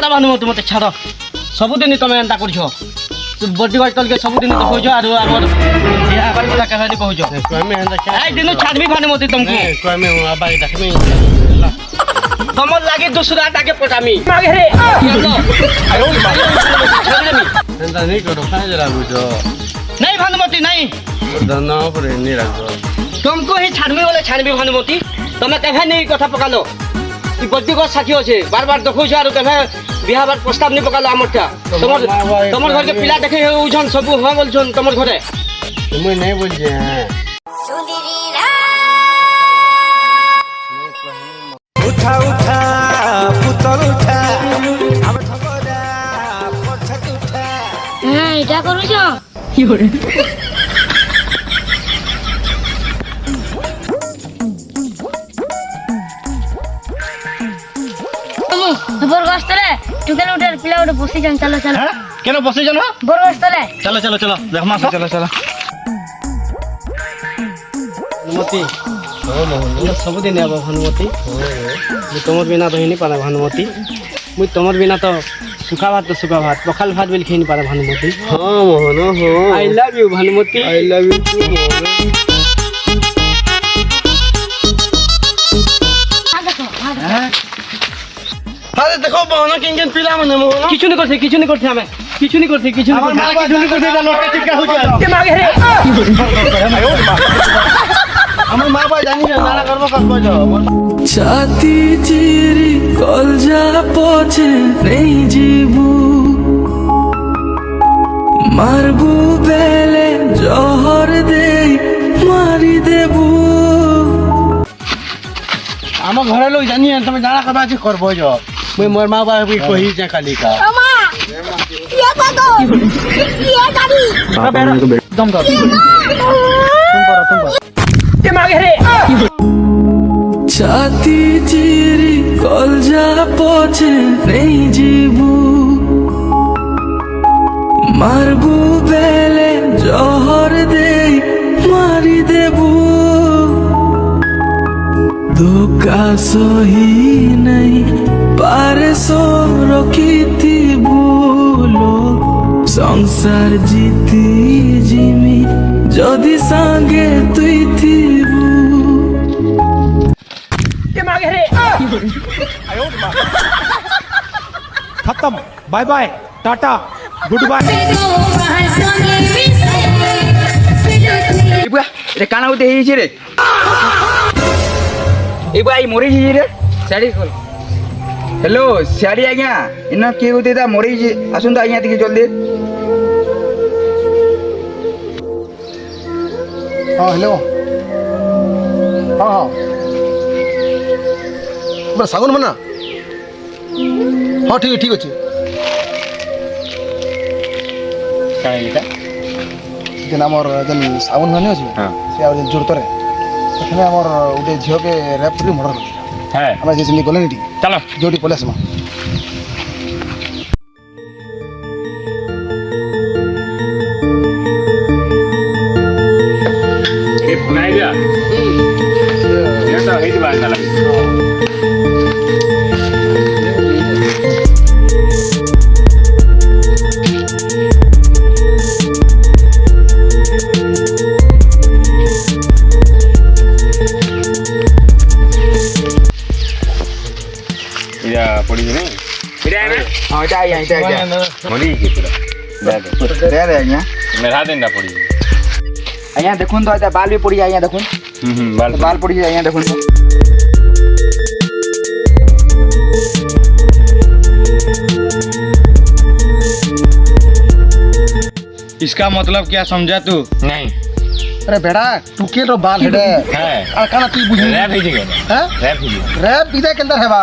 ଛାଡ଼ ଭାନୁମତି ମତେ ଛାଡ଼ ସବୁଦିନ ତମେ ଏନ୍ତା କରୁଛ ବଡିଗାର୍ଡ ତଲକେ ସବୁଦିନ ତ କହୁଛ ଆରୁ ଆମର ବିହା ହେବାର କଥା କାହାନି କହୁଛ ଏଇ ଦିନ ଛାଡ଼ବି ଭାନୁମତି ତମକୁ ତମର ଲାଗି ଦୁସରା ତାକେ ପଟାମି ମାଗେ नहीं भानुमती नहीं तुमको ही छाड़बी बोले छाड़बी भानुमती तुम्हें कहे नहीं कथा पकालो बड्डी को साथी अच्छे बार बार देखो आर कहे बिहार प्रस्ताव नहीं पकालो आमरटा तुम घर के पिला देखे उछन सब हाँ बोलछन तुम घरे मुई नहीं बोल जे उठा उठा पुतल उठा हम ठगरा पछक उठा এটা করুছ বরগস্তলে টুকেল উঠার পিলা উঠে বসে যান চলো চলো কেন বসে যান বরগস্তলে চলো চলো চলো দেখ মা চলো চলো ভানুমতি ସବୁଦିନ ହେବ ଭାନୁମତି ମୁଁ ତମର ବିନା ତ ହେଇନି ପାରେ ଭାନୁମତି ମୁଇଁ ତମର ବିନା ତ ସୁଖା ଭାତ ପଖାଲ ଭାତ ବୋଲି ଖେଇନି ପାରେ ଭାନୁମତି ହଁ ମୋହନ ହଁ I love you Bhanumati I love you too Mohan আরে দেখো মোহন কিন পিলা মানে মোহন কিছু নি করছে আমি কিছু নি করছে আমার মা কিছু নি করছে লোকে টিকা হচ্ছে কে মাগে রে আমার মা বাবা জানি না নানা করবো কাজ কইলো ছাতি চিরি কলজা পচে নেই জীবু মারবু বেলে জহর দেই মারি দেবু আমার ঘরে লোক জানি তুমি জানা কথা আছে করবো যো মুই মোর মা বাবা কি কহি যে কালি কা মা ইয়া পাগল ইয়া গাড়ি দম দাও তুমি কে মাগে রে ছাতি চিরি কলজা পচে নেই জীবু মারবু বেলে জহর দেই মারি দেবু ধোকা সহি নাই পারে সো রখিতি ভুলো সংসার জিতি জিমি যদি সাঙ্গে তুই থিবু खत्म bye bye tata goodbye रे काना उते हेई रे ए भाई मोरी जी रे साड़ी खोल हेलो साड़ी आज्ञा इना के उते दा मोरी जी आसुन तो आज्ञा ଟିକେ जल्दी हां हेलो हां बस सागुन मना हाँ ठीक अच्छे जेन आमर जेन साबुन माने अछि से आ जेन जुरतरे एखने आमर उडे झियो के रैप पूरी मर्डर है हमरा जे सुनी गले नी चलो जोडी पुलिस में ए बनाई दिया ये तो हेडी बात ना पड़ी नहीं हां इटा आज्ञा मोरी की पूरा दे आज्ञा मेरा दिन ना पड़ी आज्ञा देखुन तो आज्ञा बाल भी पड़ी आज्ञा देखुन बाल पड़ी आज्ञा देखुन इसका मतलब क्या समझा तू नहीं अरे बेटा टुके रो बाल हेडे है आ काना ती बुझी रैप ही जगह हैं रैप इधर के अंदर है बा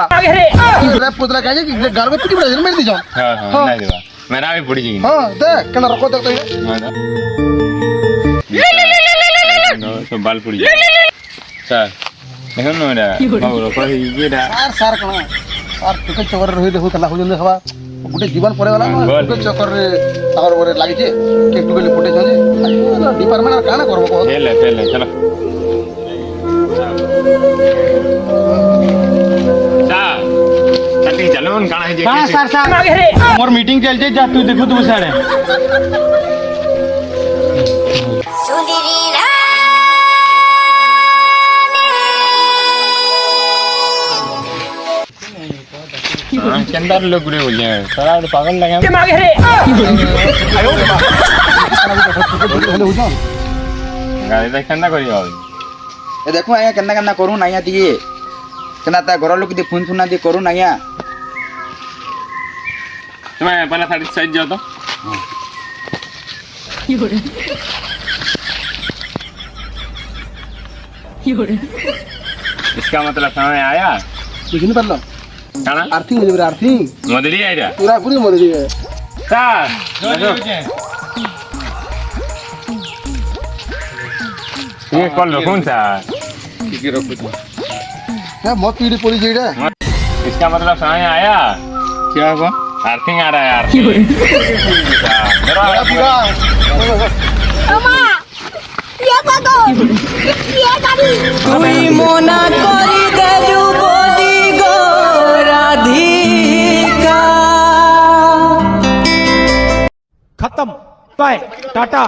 रैप पुतला कहे कि गाल में पिटी बड़ा मेर दी जाओ हां हां नहीं देवा मेरा भी पड़ी जगह हां देख केना रखो देख तो सब बाल पड़ी सर देखो ना रे बाबू को ये दा सार कना सार टुके चकर रही देखो कला हो जने हवा गुटे जीवन पड़े वाला टुके चकर रे तार ओरे लागि जे के टुके फुटे छे डिपार्टमेंट काना करबो को ले चलो सा चल चलो मन काना है जे हाँ सर सर मोर मीटिंग चल जा तू देखो तू सारे चंदर लोग गुरे बोल जाए सारा पागल लगे गाड़ी देख केंदा करी भाई ए देखो आया केन्ना केन्ना करू ना आया दिए केना ता घर लोग दे फोन सुना दे करू ना आया तुम्हें पहला साइड साइड जाओ तो इसका मतलब समझ आया कुछ नहीं पड़लो काना आर्थिंग मुझे आर्थिंग मदरी आइरा पूरा पूरी मदद है सर ये कॉल रखूं सा क्या मत पीड़ी पड़ी जेड़ा इसका मतलब समझ आया क्या हुआ आर्थिंग आ रहा है आर्थिंग पूरा আমা ইয়া পাগল ইয়া গাড়ি তুই মনা করি দেজু বলি গো রাধিকা खत्म बाय टाटा